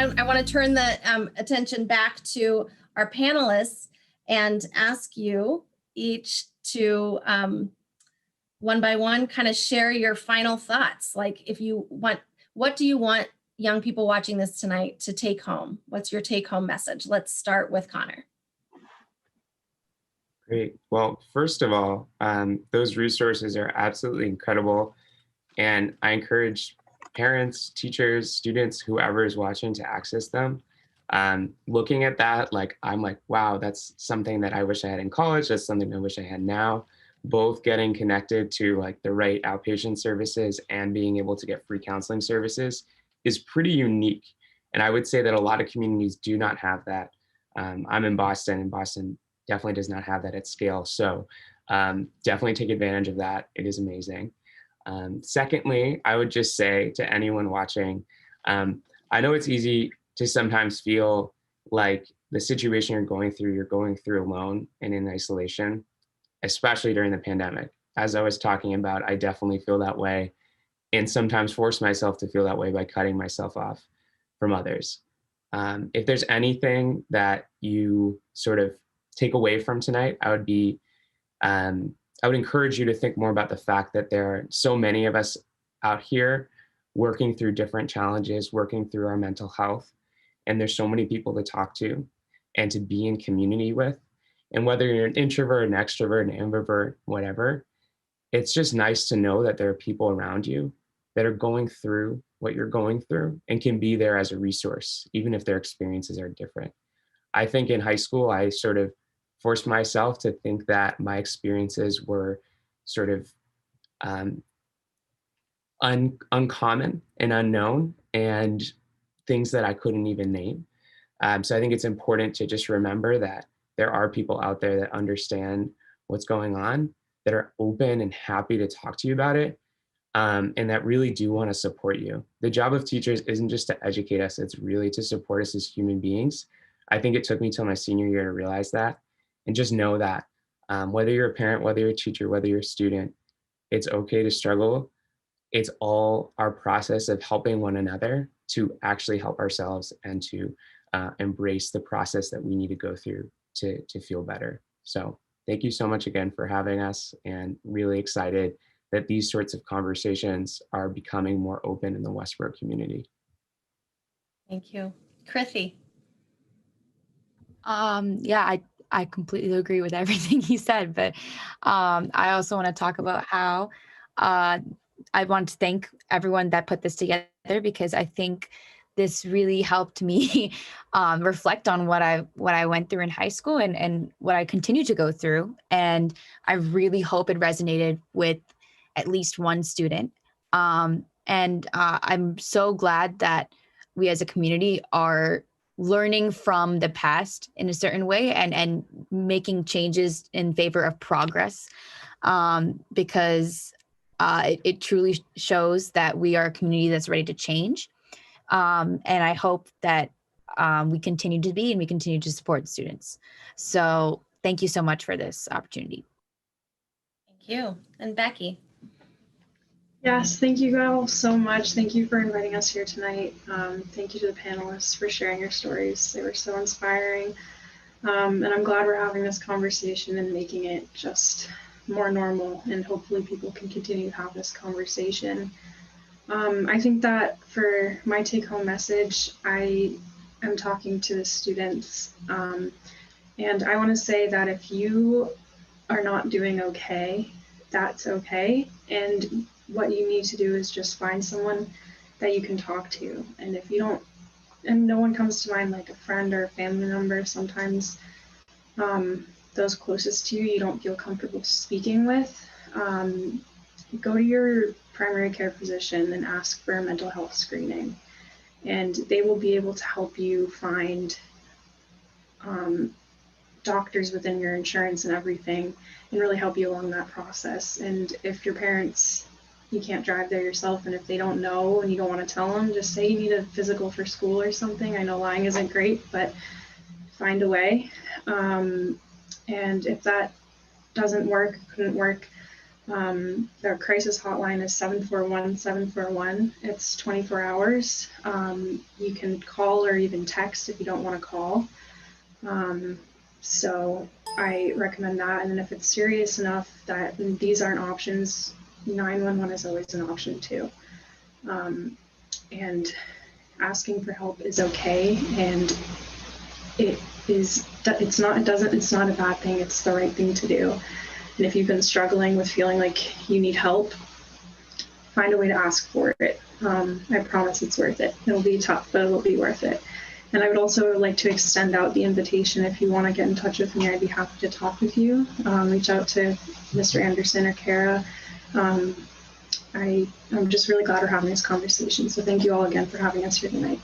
I want to turn the attention back to our panelists and ask you each to one by one kind of share your final thoughts. Like, if you want, what do you want young people watching this tonight to take home? What's your take home message? Let's start with Connor. Great. Well, first of all, those resources are absolutely incredible. And I encourage parents, teachers, students, whoever is watching to access them. Looking at that, like, I'm like, wow, that's something that I wish I had in college. That's something I wish I had now. Both getting connected to like the right outpatient services and being able to get free counseling services is pretty unique. And I would say that a lot of communities do not have that. I'm in Boston, and Boston definitely does not have that at scale. So definitely take advantage of that. It is amazing. Secondly, I would just say to anyone watching, I know it's easy to sometimes feel like the situation you're going through alone and in isolation, especially during the pandemic. As I was talking about, I definitely feel that way, and sometimes force myself to feel that way by cutting myself off from others. If there's anything that you sort of take away from tonight, I would encourage you to think more about the fact that there are so many of us out here working through different challenges, working through our mental health, and there's so many people to talk to and to be in community with. And whether you're an introvert, an extrovert, an ambivert, whatever, it's just nice to know that there are people around you that are going through what you're going through and can be there as a resource, even if their experiences are different. I think in high school, I sort of forced myself to think that my experiences were sort of uncommon and unknown, and things that I couldn't even name. So I think it's important to just remember that there are people out there that understand what's going on, that are open and happy to talk to you about it, and that really do want to support you. The job of teachers isn't just to educate us, it's really to support us as human beings. I think it took me till my senior year to realize that, and just know that whether you're a parent, whether you're a teacher, whether you're a student, it's okay to struggle. It's all our process of helping one another to actually help ourselves and to embrace the process that we need to go through to feel better. So thank you so much again for having us, and really excited that these sorts of conversations are becoming more open in the Westboro community. Thank you. Krithi. Yeah, I completely agree with everything he said, but I also want to talk about how I want to thank everyone that put this together, because I think this really helped me reflect on what I went through in high school and what I continue to go through. And I really hope it resonated with at least one student. And I'm so glad that we as a community are learning from the past in a certain way and making changes in favor of progress, because it truly shows that we are a community that's ready to change. And I hope that we continue to be, and we continue to support students. So thank you so much for this opportunity. Thank you. And Becky. Yes, thank you all so much. Thank you for inviting us here tonight. Thank you to the panelists for sharing your stories. They were so inspiring. And I'm glad we're having this conversation and making it just more normal, and hopefully people can continue to have this conversation. I think that for my take-home message, I am talking to the students, and I want to say that if you are not doing okay, that's okay. And what you need to do is just find someone that you can talk to. And if you don't, and no one comes to mind like a friend or a family member, sometimes those closest to you, you don't feel comfortable speaking with, go to your primary care physician and ask for a mental health screening. And they will be able to help you find doctors within your insurance and everything, and really help you along that process. And if your parents, you can't drive there yourself, and if they don't know and you don't want to tell them, just say you need a physical for school or something. I know lying isn't great, but find a way. And if that doesn't work, couldn't work, Their crisis hotline is 741-741. It's 24 hours. You can call or even text if you don't want to call. So I recommend that. And then if it's serious enough that these aren't options, 911 is always an option too. And asking for help is okay. And it's not a bad thing. It's the right thing to do. And if you've been struggling with feeling like you need help, find a way to ask for it. I promise it's worth it. It'll be tough, but it'll be worth it. And I would also like to extend out the invitation. If you want to get in touch with me, I'd be happy to talk with you. Reach out to Mr. Anderson or Kara. I'm just really glad we're having this conversation. So thank you all again for having us here tonight.